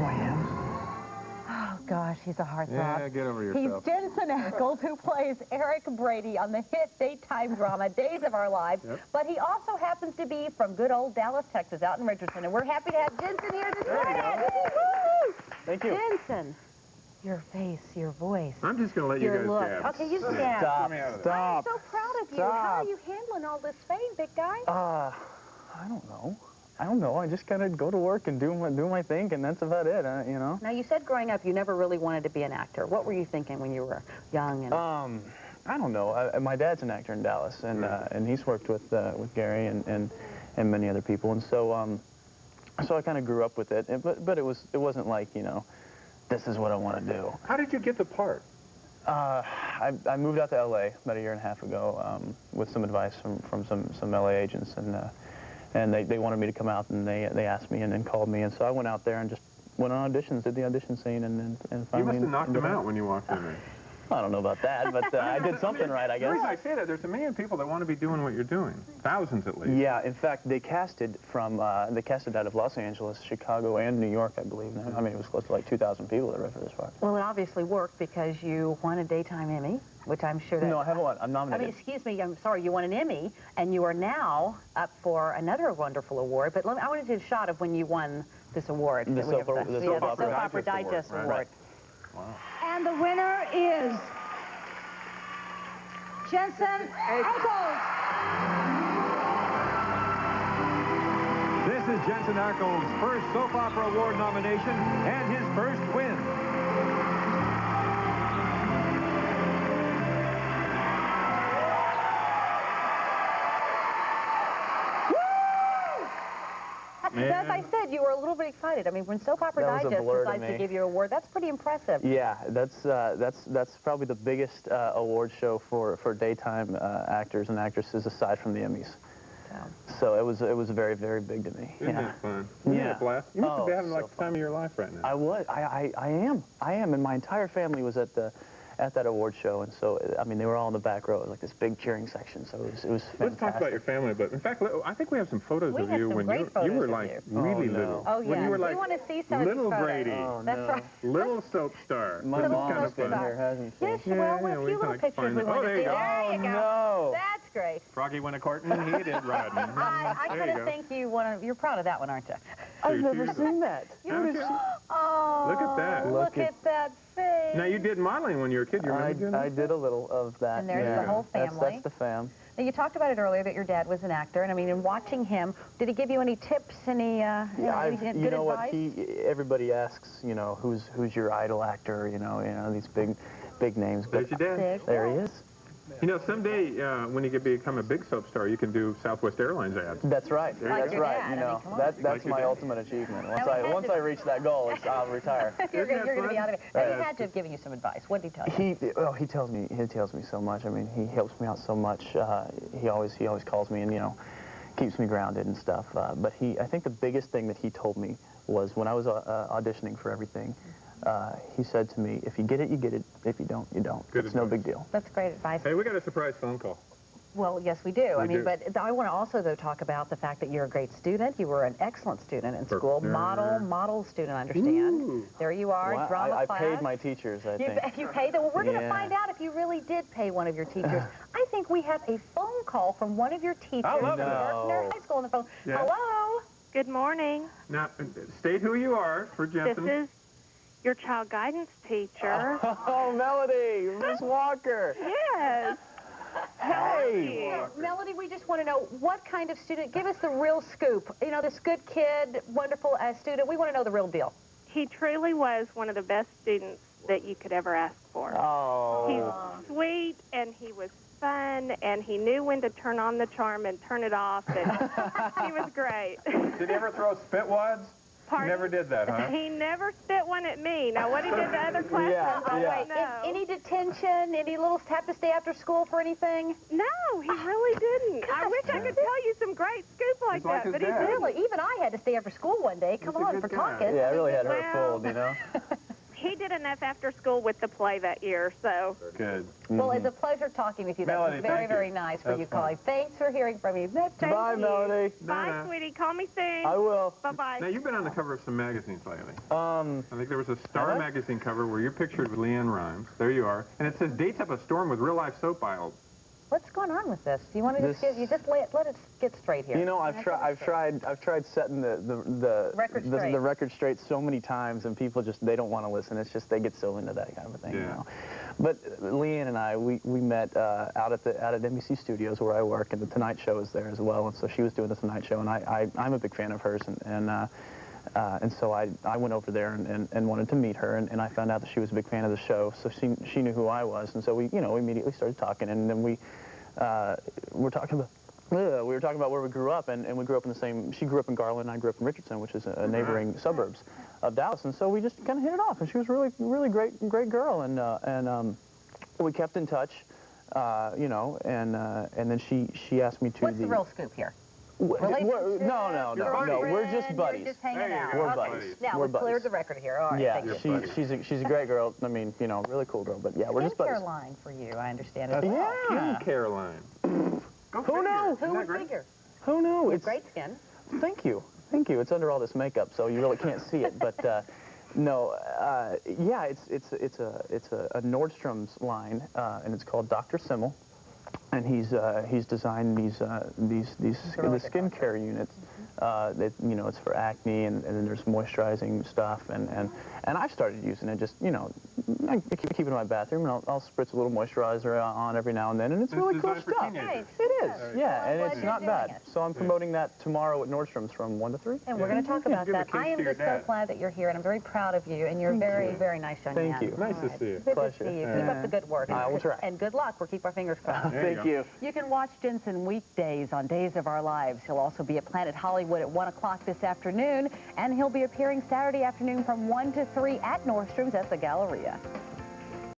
I am. Oh, gosh, he's a heartthrob. Yeah, get over yourself. He's Jensen Eklz, who plays Eric Brady on the hit daytime drama Days of Our Lives. Yep. But he also happens to be from good old Dallas, Texas, out in Richardson. And we're happy to have Jensen here this morning. Woo! Thank you. Jensen, your face, your voice. I'm just going to let you guys look. gab. Okay, you gab. Stop. I'm so proud of you. How are you handling all this fame, big guy? I don't know. I just kind of go to work and do my thing, and that's about it, you know? Now, you said growing up you never really wanted to be an actor. What were you thinking when you were young? And I don't know. My dad's an actor in Dallas, and he's worked with Gary and many other people, and so I kind of grew up with it. But it wasn't like, you know, this is what I want to do. How did you get the part? I moved out to L.A. about a year and a half ago with some advice from some L.A. agents, and they wanted me to come out, and they asked me and then called me, and so I went out there and just went on auditions, did the audition scene, and finally... You must have knocked them out when you walked in there. I don't know about that, but I did something right, I guess. The reason I say that, there's a million people that want to be doing what you're doing. Thousands, at least. Yeah, in fact, they casted out of Los Angeles, Chicago, and New York, I believe. I mean, it was close to like 2,000 people that read for this part. Well, it obviously worked because you won a Daytime Emmy, which I'm sure that... No, I haven't won. I'm nominated. I mean, excuse me, I'm sorry, you won an Emmy, and you are now up for another wonderful award. But I want to do a shot of when you won this award. The Soap Opera Digest Award. Right. Wow. And the winner is Jensen Eklz. This is Jensen Eklz's first Soap Opera Award nomination and his first win. As I said, you were a little bit excited. I mean, when Soap Opera Digest decides to give you an award, that's pretty impressive. Yeah, that's probably the biggest award show for daytime actors and actresses aside from the Emmys. So it was very, very big to me. Isn't that fun? Isn't that a blast? You must be having like the time of your life right now. I am, and my entire family was at that award show, and so, I mean, they were all in the back row, like this big cheering section, so it was fantastic. Let's talk about your family, but in fact, I think we have some photos of you when you were like really little. Oh, yeah. When you were like we want to see some of little these Brady. Oh, that's right. Little soap star. My mom's been here, hasn't she? Yes, well, a few little pictures we want to see. There you go. No. That's great. Froggy went a courting, he did riding. I kind of think you're proud of that one, aren't you? I've never seen that. Oh, look at that. Look at that face. Now, you did modeling when you were a kid. You remember doing that? I did a little of that. And there's the whole family. That's the fam. Now, you talked about it earlier that your dad was an actor, and I mean, in watching him, did he give you any tips, any good you know advice? What? Everybody asks, you know, who's your idol actor? You know, these big names. There's your dad. There he is. You know, someday when you become a big soap star, you can do Southwest Airlines ads. That's right. Like that's right. Dad. You know, that's my ultimate achievement. Once I reach that goal, I'll retire. You're going to be out of it. Now, he had to have given you some advice. What did he tell you? He tells me so much. I mean, he helps me out so much. He always calls me and, you know, keeps me grounded and stuff. But I think the biggest thing that he told me was when I was auditioning for everything. He said to me, if you get it, you get it. If you don't, you don't. It's no big deal. That's great advice. Hey, we got a surprise phone call. Well, yes, we do. But I want to also, though, talk about the fact that you're a great student. You were an excellent student in school. Model student, I understand. Ooh. There you are, well, drama I class. paid my teachers, I think. You paid them? Well, we're going to find out if you really did pay one of your teachers. I think we have a phone call from one of your teachers from Berkner High School on the phone. Yeah. Hello? Good morning. Now, state who you are for Jensen. This is your child guidance teacher. Oh, Melody, Miss Walker. Yes. Hey. Melody, we just want to know what kind of student. Give us the real scoop. You know, this good kid, wonderful student. We want to know the real deal. He truly was one of the best students that you could ever ask for. Oh. He was sweet, and he was fun, and he knew when to turn on the charm and turn it off, and he was great. Did he ever throw spit wads? Pardon? He never did that, huh? He never spit one at me. Now, what he did to other classmates, I don't know. Any detention? Any little have to stay after school for anything? No, he really didn't. I wish I could tell you some great scoop like that, but he didn't. Really, even I had to stay after school one day. Come on, for talking. Yeah, I really had her fooled, you know. he did enough after school with the play that year, so. Good. Well, it's a pleasure talking with you. That was Melody, very, thank you. very nice for That's you fun. calling. Thanks for hearing from you. Thank Bye, you. Melody. Bye, sweetie. Call me soon. I will. Bye-bye. Now, you've been on the cover of some magazines lately. I I think there was a Star Have I? magazine cover where you're pictured with LiEnn Raiam's. There you are. And it says, dates up a storm with real-life soap idols. What's going on with this? Do you want to just let it get straight here? You know, I've tried setting the record straight so many times, and people just, they don't want to listen. It's just they get so into that kind of a thing, you know. But LiEnn and I, we met out at NBC Studios where I work, and the Tonight Show is there as well. And so she was doing the Tonight Show, and I'm a big fan of hers, and so I went over there and wanted to meet her, and I found out that she was a big fan of the show, so she knew who I was, and so we immediately started talking, and then we were talking about where we grew up, and we grew up in the same. She grew up in Garland, and I grew up in Richardson, which is a neighboring suburbs of Dallas, and so we just kind of hit it off, and she was really great girl, and we kept in touch, you know, and then she asked me to. What's the real scoop here? No, we're just buddies. You're just hanging out. We're Okay. buddies. Now, We're we've cleared buddies. the record here. All right, Yeah, thank you. she's a great girl. I mean, you know, really cool girl. But yeah, we're just buddies. Line for you, I understand. Yeah. Caroline. Go Who knew? Who would figure? Who knew? It's Great skin. Thank you. It's under all this makeup, so you really can't see it. But no, yeah, it's a Nordstrom's line, and it's called Dr. Simmel, and he's designed these skincare units. That, you know, it's for acne, and then there's moisturizing stuff, and I started using it. Just, you know, I keep it in my bathroom, and I'll spritz a little moisturizer on every now and then, and it's really cool stuff. Nice. It is, yeah, Well, I'm and glad it's you're not doing bad. it. So I'm promoting that tomorrow at Nordstrom's from 1 to 3. And we're going to talk about Give a that. kiss I am to your just so dad. glad that you're here, and I'm very proud of you, and you're very, very nice young man. Thank you. Nice to see you. Good Pleasure. to see you. Keep up the good work. I will try. And good luck. We'll keep our fingers crossed. There you Thank go. you. You can watch Jensen weekdays on Days of Our Lives. He'll also be at Planet Hollywood at 1 o'clock this afternoon, and he'll be appearing Saturday afternoon from 1 to 3 at Nordstrom's at the Galleria.